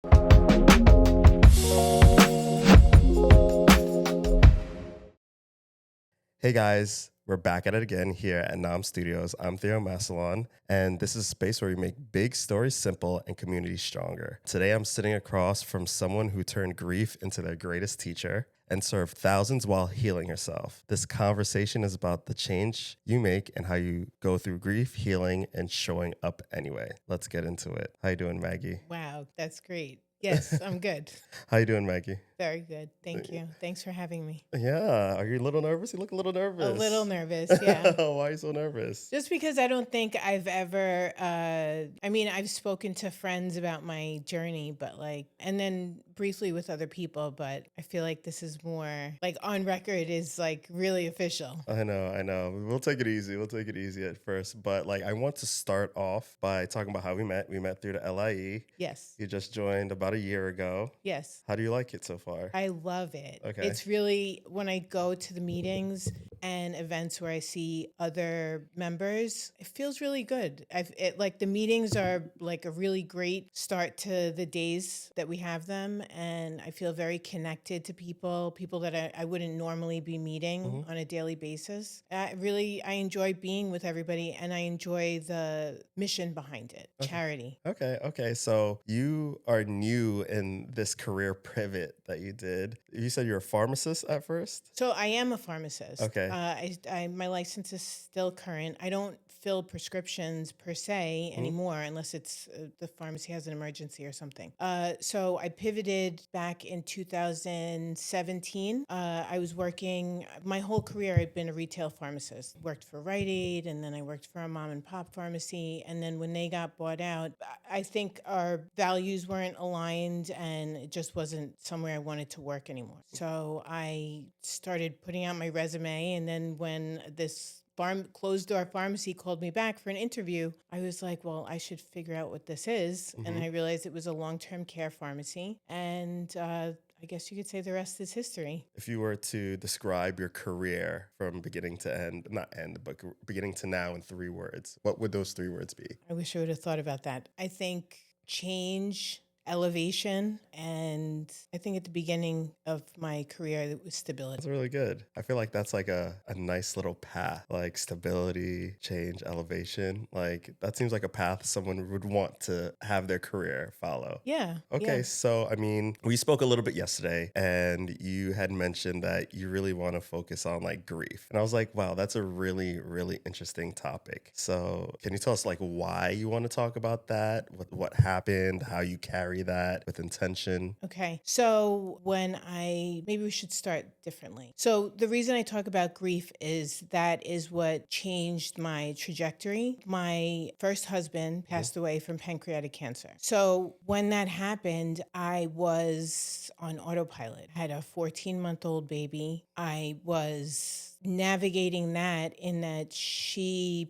Hey guys, we're back at it again here at Nam Studios. I'm Theo Massillon, and this is a space where we make big stories simple and communities stronger. Today I'm sitting across from someone who turned grief into their greatest teacher and served thousands while healing herself. This conversation is about the change you make and how you go through grief, healing, and showing up anyway. Let's get into it. How you doing, Maggie? Wow, that's great. Yes, I'm good. How you doing, Maggie? Very good. Thank you. Thanks for having me. Yeah, are you a little nervous? You look a little A little nervous. nervous, yeah. Why are you so nervous? Just because I don't think I've ever, I've spoken to friends about my journey, but and then briefly with other people, but I feel like this is more like on record is like really official. I know. We'll take it easy. We'll take it easy at first. But I want to start off by talking about how we met. We met through the LIE. Yes. You just joined about a year ago. Yes. How do you like it so far? I love it. Okay. It's really, when I go to the meetings and events where I see other members, it feels really good. The meetings are like a really great start to the days that we have them. And I feel very connected to people that I wouldn't normally be meeting on a daily basis. I enjoy being with everybody, and I enjoy the mission behind it, charity. Okay. So you are new in this career pivot that you did. You said you're a pharmacist at first? So I am a pharmacist. Okay. My license is still current. I don't fill prescriptions per se anymore unless it's the pharmacy has an emergency or something. So I pivoted back in 2017. I was working my whole career. I've been a retail pharmacist. Worked for Rite Aid, and then I worked for a mom and pop pharmacy. And then when they got bought out, I think our values weren't aligned, and it just wasn't somewhere I wanted to work anymore. So I started putting out my resume, and then when this closed door pharmacy called me back for an interview, I was like, well, I should figure out what this is. And I realized it was a long-term care pharmacy. And I guess you could say the rest is history. If you were to describe your career from beginning to end, not end, but beginning to now in 3 words, what would those 3 words be? I wish I would have thought about that. I think change, elevation, and I think at the beginning of my career, it was stability. That's really good. I feel like that's like a nice little path, like stability, change, elevation. Like that seems like a path someone would want to have their career follow. Yeah. Okay, yeah. so I mean, we spoke a little bit yesterday, and you had mentioned that you really want to focus on like grief. And I was like, wow, that's a really, really interesting topic. So can you tell us like why you want to talk about that? What happened, how you carry that with intention? Okay. So maybe we should start differently. So the reason I talk about grief is that is what changed my trajectory. My first husband passed away from pancreatic cancer. So when that happened, I was on autopilot. I had a 14-month-old baby. I was navigating that in that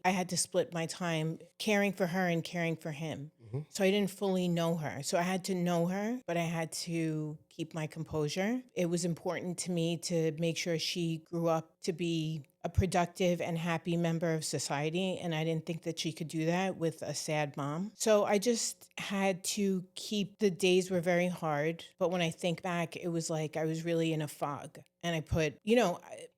I had to split my time caring for her and caring for him. So I didn't fully know her. So I had to know her, but I had to keep my composure. It was important to me to make sure she grew up to be a productive and happy member of society. And I didn't think that she could do that with a sad mom. So I just had to the days were very hard. But when I think back, it was like I was really in a fog. And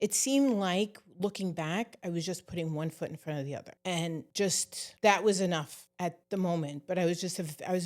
it seemed like looking back, I was just putting one foot in front of the other. And just that was enough at the moment. But I was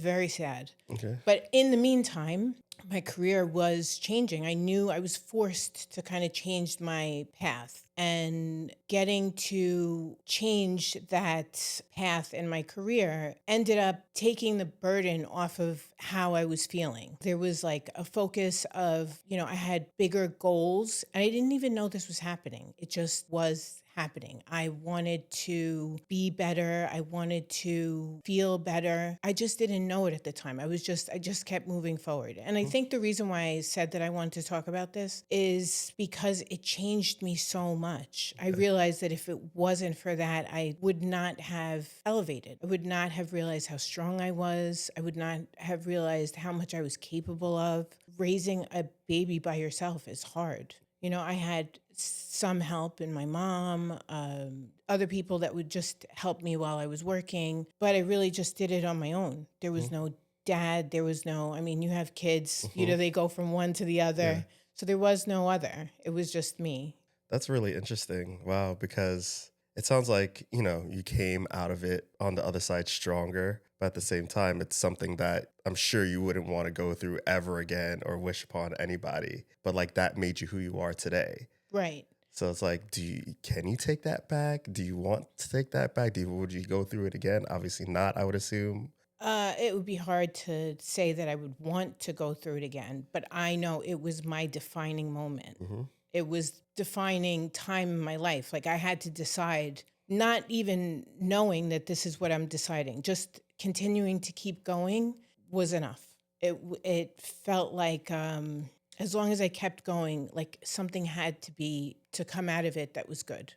very sad. Okay. But in the meantime, my career was changing. I knew I was forced to kind of change my path, and getting to change that path in my career ended up taking the burden off of how I was feeling. There was like a focus of, I had bigger goals, and I didn't even know this was happening. It just was happening. I wanted to be better. I wanted to feel better. I just didn't know it at the time. I just kept moving forward. And I think the reason why I said that I wanted to talk about this is because it changed me so much. I realized that if it wasn't for that, I would not have elevated. I would not have realized how strong I was. I would not have realized how much I was capable of. Raising a baby by yourself is hard. I had some help in my mom, other people that would just help me while I was working, but I really just did it on my own. There was no dad. There was no, I mean, you have kids, you know, Hmm. they go from one to the other. Yeah. So there was no other. It was just me. That's really interesting. Wow, because it sounds like, you came out of it on the other side stronger, but at the same time, it's something that I'm sure you wouldn't want to go through ever again or wish upon anybody. But like that made you who you are today. Right. So it's like, can you take that back? Do you want to take that back? Would you go through it again? Obviously not, I would assume. It would be hard to say that I would want to go through it again, but I know it was my defining moment. Hmm. It was defining time in my life. Like I had to decide, not even knowing that this is what I'm deciding, just continuing to keep going was enough. It felt like as long as I kept going, like something had to be to come out of it that was good.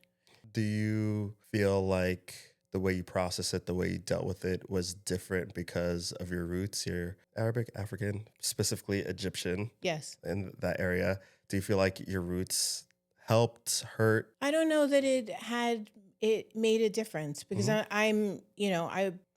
Do you feel like the way you process it, the way you dealt with it was different because of your roots? You're Arabic, African, specifically Egyptian Yes. in that area. Do you feel like your roots helped, hurt? I don't know that it made a difference because Mhm. I'm,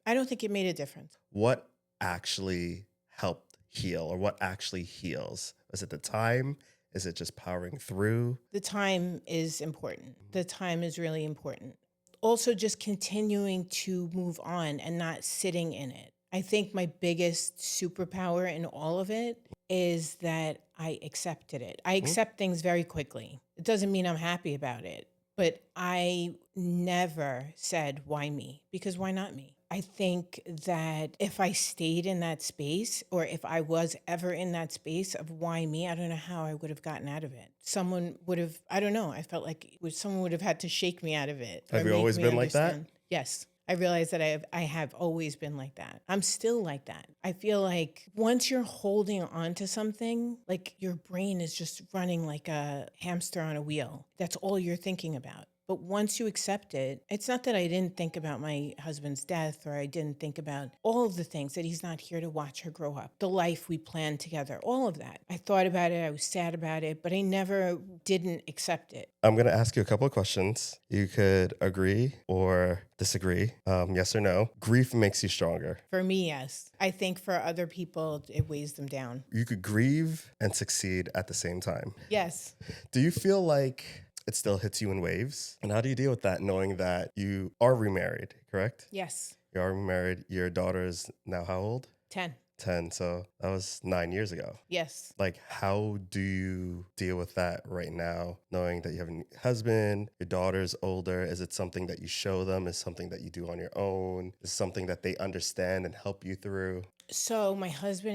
I don't think it made a difference. What actually helped heal or what actually heals? Is it the time? Is it just powering through? The time is important. The time is really important. Also, just continuing to move on and not sitting in it. I think my biggest superpower in all of it is that I accepted it. I Mhm. accept things very quickly. It doesn't mean I'm happy about it, but I never said, why me? Because why not me? I think that if I stayed in that space or if I was ever in that space of why me, I don't know how I would have gotten out of it. Someone would have, I don't know, I felt like someone would have had to shake me out of it or Have you make always me been like that? understand. Yes. I realize that I have always been like that. I'm still like that. I feel like once you're holding on to something, like your brain is just running like a hamster on a wheel. That's all you're thinking about. But once you accept it, it's not that I didn't think about my husband's death or I didn't think about all of the things that he's not here to watch her grow up, the life we planned together, all of that. I thought about it, I was sad about it, but I never didn't accept it. I'm going to ask you a couple of questions. You could agree or disagree, yes or no. Grief makes you stronger. For me, yes. I think for other people, it weighs them down. You could grieve and succeed at the same time. Yes. Do you feel like it still hits you in waves? And how do you deal with that knowing that you are remarried, correct? Yes. You are remarried. Your daughter is now how old? 10. 10. So that was 9 years ago. Yes. Like, how do you deal with that right now, knowing that you have a husband, your daughter's older? Is it something that you show them? Is it something that you do on your own? Is it something that they understand and help you through? So my husband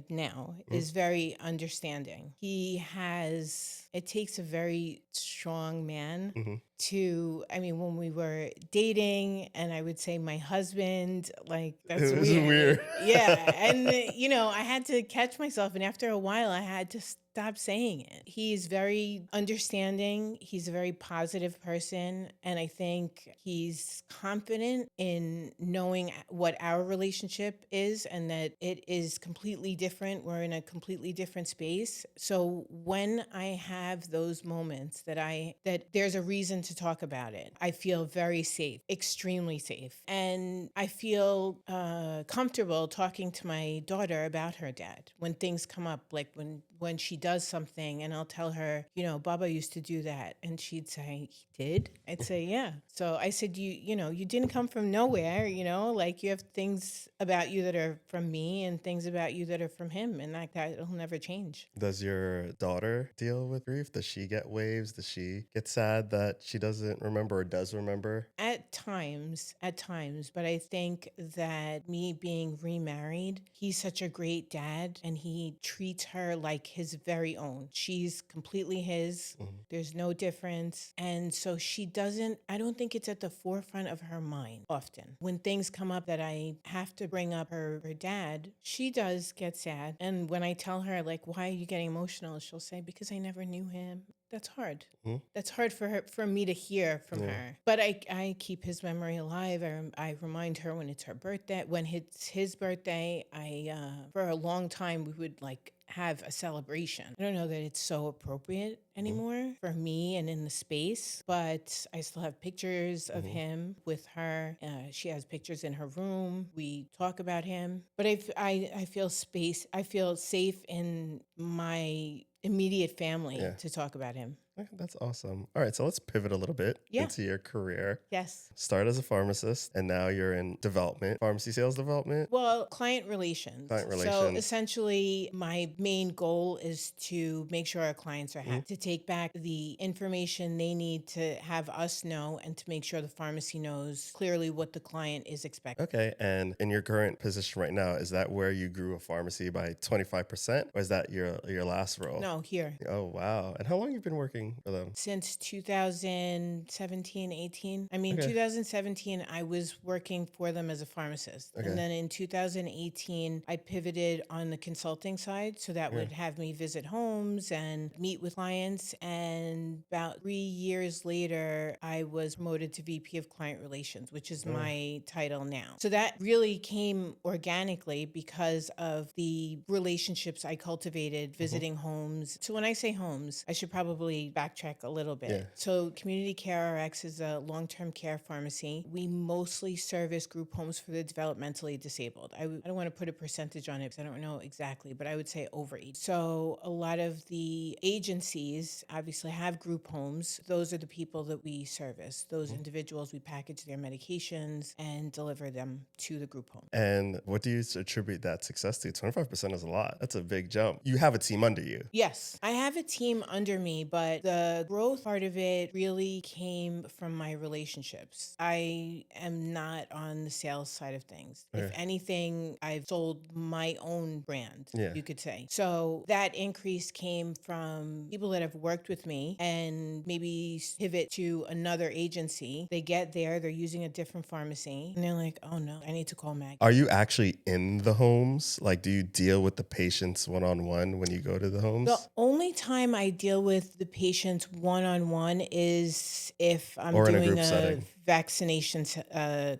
now is very understanding. It takes a very strong man Mm-hmm. I mean, when we were dating and I would say my husband, like that's It was weird. weird. Yeah. And, I had to catch myself. And after a while, I had to stop saying it. He's very understanding. He's a very positive person. And I think he's confident in knowing what our relationship is and that it is completely different. We're in a completely different space. So when I have those moments that there's a reason to talk about it, I feel very safe, extremely safe. And I feel comfortable talking to my daughter about her dad when things come up, like when she does something and I'll tell her, Baba used to do that. And she'd say, he did? I'd say, yeah. So I said, you didn't come from nowhere, like you have things about you that are from me and things about you that are from him. And like that, it'll never change. Does your daughter deal with grief? Does she get waves? Does she get sad that she doesn't remember or does remember? At times, but I think that me being remarried, he's such a great dad and he treats her like his very own. She's completely his. Mhm. There's no difference. And so I don't think it's at the forefront of her mind often. When things come up that I have to bring up her dad, she does get sad. And when I tell her, like, why are you getting emotional? She'll say, because I never knew him. That's hard. Mhm. That's hard for me to hear from Yeah. her. But I keep his memory alive. I remind her when it's her birthday. When it's his birthday, for a long time we would like have a celebration. I don't know that it's so appropriate anymore for me and in the space, but I still have pictures of him with her. She has pictures in her room. We talk about him, but I feel I feel safe in my immediate family Yeah. to talk about him. Okay, that's awesome. All right, so let's pivot a little bit Yeah. into your career. Yes. Start as a pharmacist, and now you're in development, pharmacy sales development, Well, client relations. client So relations. essentially, my main goal is to make sure our clients are happy, to take back the information they need to have us know, and to make sure the pharmacy knows clearly what the client is expecting. Okay, and in your current position right now, is that where you grew a pharmacy by 25%, or is that your last role? No, here. Oh, wow. And how long you been working for them? Since 2017, 18. I mean, Okay. 2017, I was working for them as a pharmacist. Okay. And then in 2018, I pivoted on the consulting side. So that would have me visit homes and meet with clients. And about 3 years later, I was promoted to VP of Client Relations, which is my title now. So that really came organically because of the relationships I cultivated visiting homes. So when I say homes, I should probably backtrack a little bit. Yeah. So Community Care RX is a long-term care pharmacy. We mostly service group homes for the developmentally disabled. I don't want to put a percentage on it because I don't know exactly, but I would say over 80. So a lot of the agencies obviously have group homes. Those are the people that we service. Those individuals, we package their medications and deliver them to the group home. And what do you attribute that success to? 25% is a lot. That's a big jump. You have a team under you. Yes, I have a team under me, but the growth part of it really came from my relationships. I am not on the sales side of things. If anything, I've sold my own brand, you could say. So that increase came from people that have worked with me and maybe pivot to another agency. They get there, they're using a different pharmacy, and they're like, oh no, I need to call Maggie. Are you actually in the homes? Like, do you deal with the patients one-on-one when you go to the homes? The only time I deal with the patients one-on-one is if I'm Or in a doing group a setting. vaccination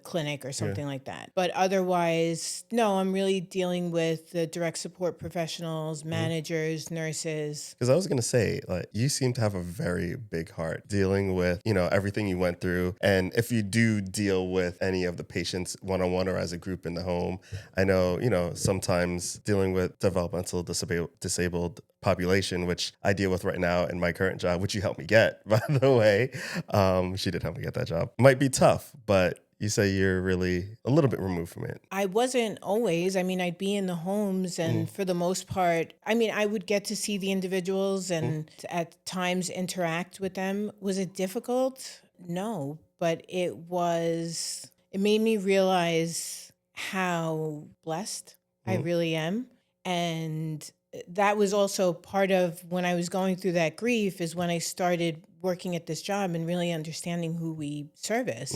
clinic or something like that. But otherwise, no, I'm really dealing with the direct support professionals, managers, nurses. Because I was going to say, like, you seem to have a very big heart dealing with, everything you went through. And if you do deal with any of the patients one-on-one or as a group in the home, I know, sometimes dealing with developmental disabled population, which I deal with right now in my current job, which you helped me get, by the way. She did help me get that job. Might be tough, but you say you're really a little bit removed from it. I wasn't always. I mean, I'd be in the homes, and for the most part, I mean, I would get to see the individuals and at times interact with them. Was it difficult? No, but it made me realize how blessed I really am. And that was also part of when I was going through that grief, is when I started working at this job and really understanding who we service.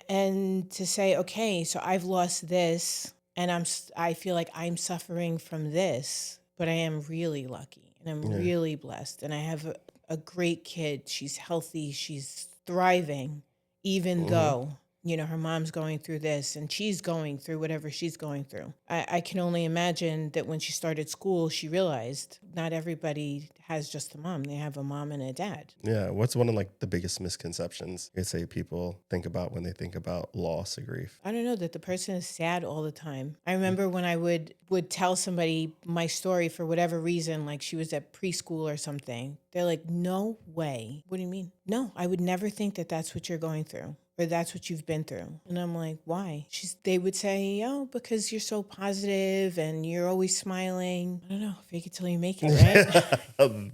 And to say, okay, so I've lost this, and I feel like I'm suffering from this, but I am really lucky and I'm really blessed, and I have a great kid. She's healthy, she's thriving, even though her mom's going through this and she's going through whatever she's going through. I can only imagine that when she started school, she realized not everybody has just a mom. They have a mom and a dad. Yeah. What's one of the biggest misconceptions you'd say people think about when they think about loss or grief? I don't know, that the person is sad all the time. I remember when I would tell somebody my story for whatever reason, like she was at preschool or something. They're like, no way. What do you mean? No, I would never think that that's what you're going through, or that's what you've been through. And I'm like, why? They would say, oh, because you're so positive and you're always smiling. I don't know, fake it till you make it, right?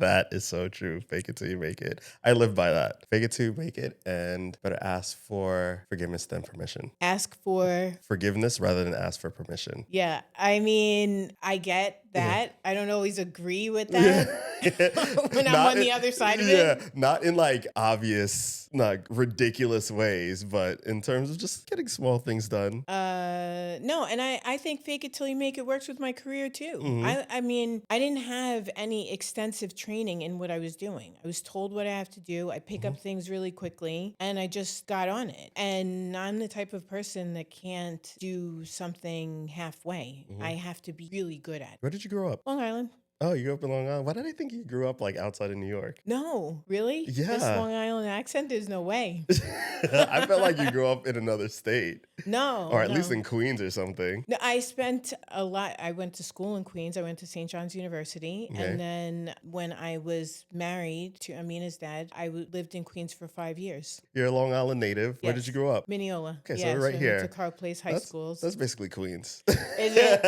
That is so true. Fake it till you make it. I live by that. Fake it till you make it, and better ask for forgiveness than permission. Ask for Forgiveness rather than ask for permission. Yeah, I mean, I get that. I don't always agree with that when I'm on the other side of it. Yeah, not in obvious, ridiculous ways, but in terms of just getting small things done. No, and I think fake it till you make it works with my career too. I mean, I didn't have any extensive training in what I was doing. I was told what I have to do. I pick up things really quickly, and I just got on it. And I'm the type of person that can't do something halfway. I have to be really good at it. Where did you grow up? Long Island. Oh, you grew up in Long Island. Why did I think you grew up like outside of New York? No, really? This Yeah. Long Island accent? There's no way. I felt like you grew up in another state, or No, at least no. in Queens or something. No, I spent a lot. I went to school in Queens. I went to St. John's University. And Okay. then when I was married to Amina's dad, lived in Queens for 5 years. You're a Long Island native. Where did you Yes. grow up? Mineola. Okay, so Yeah, we're so right I went to here. Carl Place High That's Schools. that's basically Queens. Is it?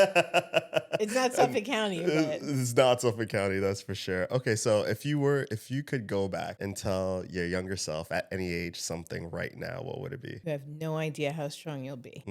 It's not And Suffolk County, but it's not Suffolk County, that's for sure. Okay, so if you could go back and tell your younger self at any age something right now, what would it be? you have no idea how strong you'll be.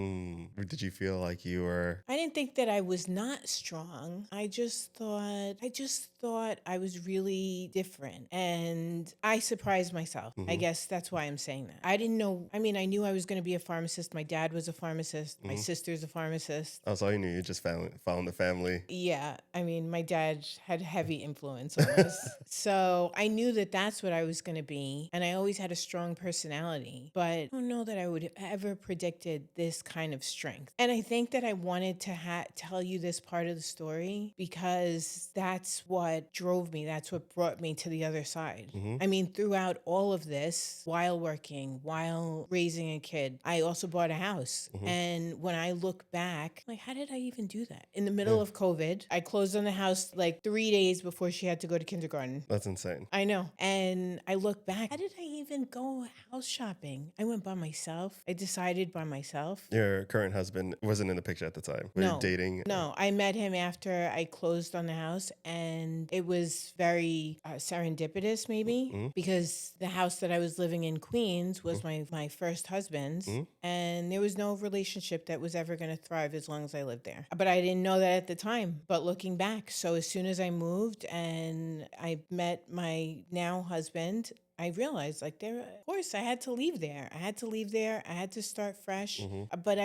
Did you feel like you were? I didn't think that I was not strong. I just thought I was really different, and I surprised myself. I guess that's why I'm saying that. I didn't know. I mean, I knew I was going to be a pharmacist. My dad was a pharmacist. My sister's a pharmacist. That's all you knew. You just found the family. Yeah, I mean, my dad had heavy influence on us. So I knew that that's what I was going to be. And I always had a strong personality. But I don't know that I would have ever predicted this kind of strength. And I think that I wanted to tell you this part of the story because that's what drove me. That's what brought me to the other side. I mean, throughout all of this, while working, while raising a kid, I also bought a house. And when I look back, like, how did I even do that? In the middle of COVID, I closed on the house like 3 days before she had to go to kindergarten. That's insane. I know. And I look back, how did I even go house shopping? I went by myself. I decided by myself. Your current husband wasn't in the picture at the time. Were you dating? No, I met him after I closed on the house, and it was very serendipitous, maybe, because the house that I was living in Queens was my first husband's, and there was no relationship that was ever going to thrive as long as I lived there. But I didn't know that at the time. But looking back, so as soon as I moved and I met my now husband, I realized, like, of course, I had to leave there. I had to start fresh. But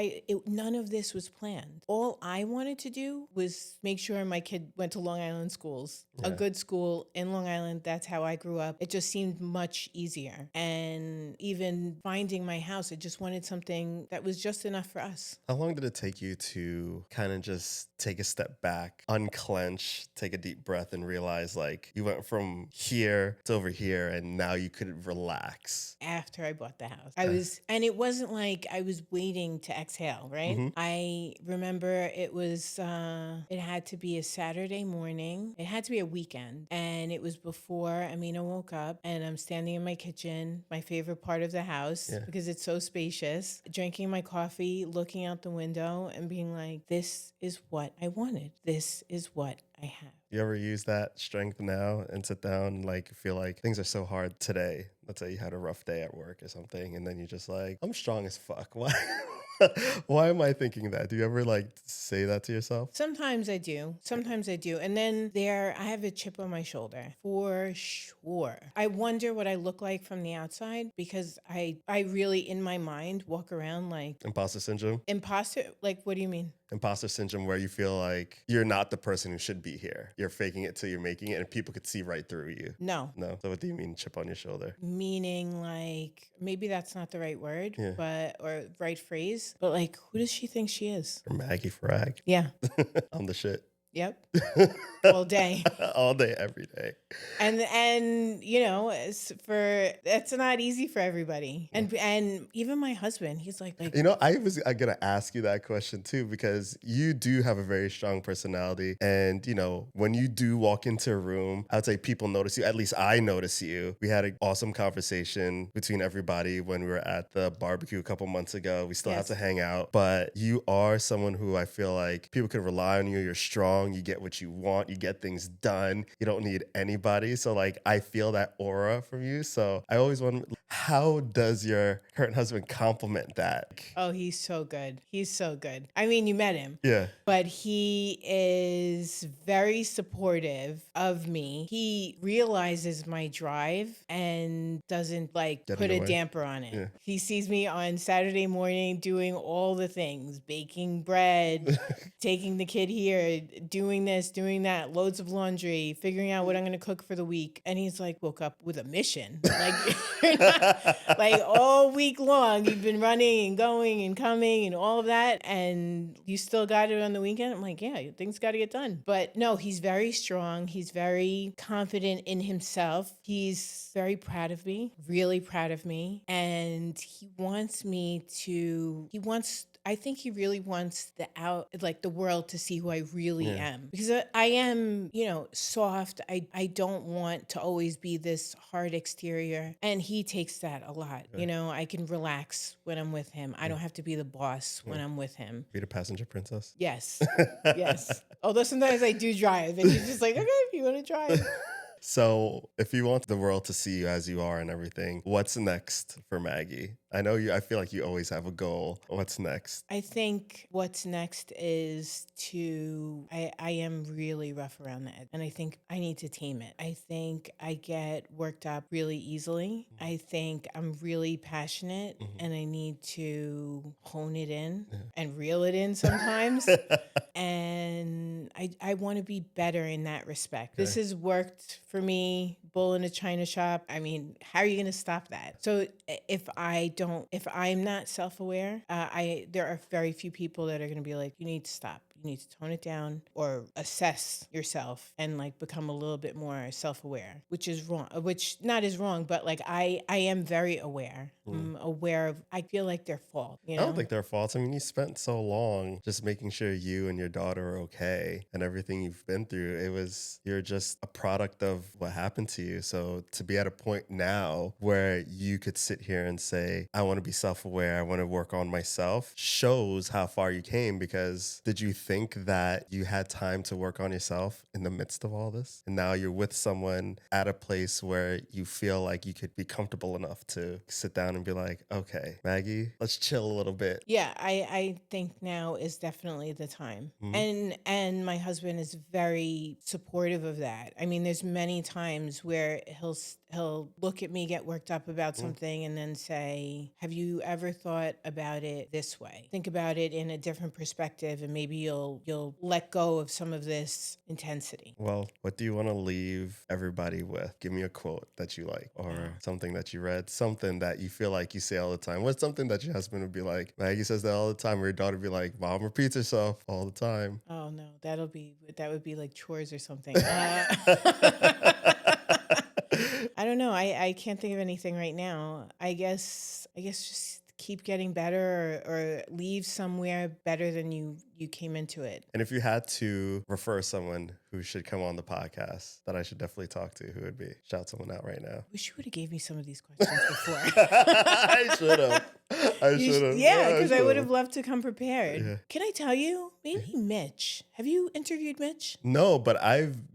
none of this was planned. All I wanted to do was make sure my kid went to Long Island schools, a good school in Long Island. That's how I grew up. It just seemed much easier. And even finding my house, I just wanted something that was just enough for us. How long did it take you to kind of just take a step back, unclench, take a deep breath, and realize like you went from here to over here, and now you could relax? After I bought the house, and it wasn't like I was waiting to exhale, right? I remember it had to be a Saturday morning. It had to be a weekend. And it was before Amina woke up, and I'm standing in my kitchen, my favorite part of the house, because it's so spacious, drinking my coffee, looking out the window and being like, this is what I wanted. This is what I have. You ever use that strength now and sit down and like feel like things are so hard today? Let's say you had a rough day at work or something, and then you're just like, I'm strong as fuck. Why? Why am I thinking that? Do you ever like say that to yourself? Sometimes I do. And then I have a chip on my shoulder for sure. I wonder what I look like from the outside because I really, in my mind, walk around like Imposter syndrome? imposter. Like, what do you mean? Imposter syndrome, where you feel like you're not the person who should be here. You're faking it till you're making it, and people could see right through you. No. So what do you mean chip on your shoulder? Meaning like, maybe that's not the right word, or right phrase, but like, who does she think she is? Or Maggie Frag. Yeah. I'm the shit. Yep. All day. All day, every day. And you know, that's not easy for everybody. And even my husband, he's like, you know, I was gonna ask you that question too, because you do have a very strong personality. And you know, when you do walk into a room, I would say people notice you. At least I notice you. We had an awesome conversation between everybody when we were at the barbecue a couple months ago. We still have to hang out, but you are someone who I feel like people can rely on you. You're strong. You get what you want. You get things done. You don't need anybody. So like, I feel that aura from you. So I always wonder, how does your current husband compliment that? Oh, he's so good. He's so good. I mean, you met him. Yeah. But he is very supportive of me. He realizes my drive and doesn't like put a damper on it. Yeah. He sees me on Saturday morning doing all the things, baking bread, taking the kid here, doing this, doing that, loads of laundry, figuring out what I'm going to cook for the week. And he's like, woke up with a mission. Like, you're not Like all week long, you've been running and going and coming and all of that, and you still got it on the weekend. I'm like, yeah, things got to get done. But no, he's very strong. He's very confident in himself. He's very proud of me, really proud of me. And he wants me to, I think he really wants the world to see who I really am. Because I am, soft. I don't want to always be this hard exterior. And he takes that a lot. I can relax when I'm with him. I don't have to be the boss when I'm with him. Be the passenger princess. Yes. Yes. Although sometimes I do drive and he's just like, okay, if you want to drive. So if you want the world to see you as you are and everything, what's next for Maggie? I feel like you always have a goal. What's next? I think what's next is I am really rough around the edge, and I think I need to tame it. I think I get worked up really easily. I think I'm really passionate, and I need to hone it in and reel it in sometimes. And I want to be better in that respect. This has worked for me, bull in a china shop. I mean, how are you going to stop that? So if I'm not self-aware, there are very few people that are going to be like, you need to stop. You need to tone it down or assess yourself and like become a little bit more self-aware, which is wrong, which not is wrong, but like I am very aware. I'm aware of, I feel like their fault. I don't think they're faults. I mean, you spent so long just making sure you and your daughter are okay and everything you've been through. You're just a product of what happened to you. So to be at a point now where you could sit here and say, I want to be self-aware, I want to work on myself, shows how far you came. Because did you think that you had time to work on yourself in the midst of all this? And now you're with someone at a place where you feel like you could be comfortable enough to sit down and be like, okay, Maggie, let's chill a little bit. Yeah, I think now is definitely the time. And my husband is very supportive of that. I mean, there's many times where he'll look at me, get worked up about something, and then say, have you ever thought about it this way? Think about it in a different perspective, and maybe you'll let go of some of this intensity. Well, what do you want to leave everybody with? Give me a quote that you like, or something that you read, something that you feel like you say all the time. What's something that your husband would be like? Maggie says that all the time, or your daughter would be like, Mom repeats herself all the time. Oh no, that would be like chores or something. I don't know. I can't think of anything right now. I guess just keep getting better or leave somewhere better than you came into it. And if you had to refer someone who should come on the podcast that I should definitely talk to, who would be? Shout someone out right now. Wish you would have gave me some of these questions before. I should have. Yeah, because I would have loved to come prepared. Yeah. Can I tell you? Maybe Mitch. Have you interviewed Mitch? No, but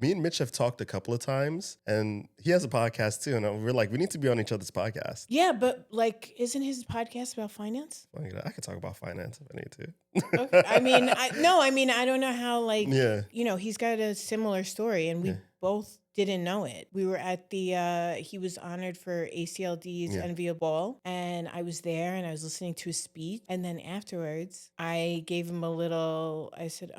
me and Mitch have talked a couple of times, and he has a podcast too. And we're like, we need to be on each other's podcast. Yeah, but like, isn't his podcast about finance? I could talk about finance if I need to. Okay. I don't know how, like, he's got a similar story, and we both didn't know it. We were at he was honored for ACLD's Envy Ball, and I was there and I was listening to his speech. And then afterwards, I gave him I said,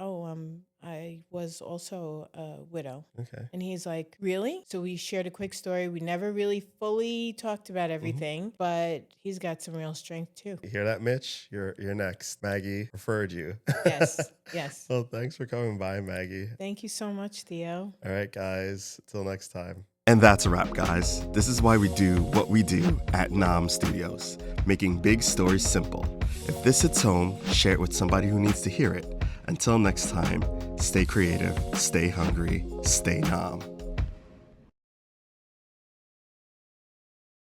I was also a widow. Okay. And he's like, really? So we shared a quick story. We never really fully talked about everything, but he's got some real strength too. You hear that, Mitch? You're next. Maggie referred you. Yes. Yes. Well, thanks for coming by, Maggie. Thank you so much, Theo. All right, guys. Till next time. And that's a wrap, guys. This is why we do what we do at Nam Studios, making big stories simple. If this hits home, share it with somebody who needs to hear it. Until next time, stay creative, stay hungry, stay Nam.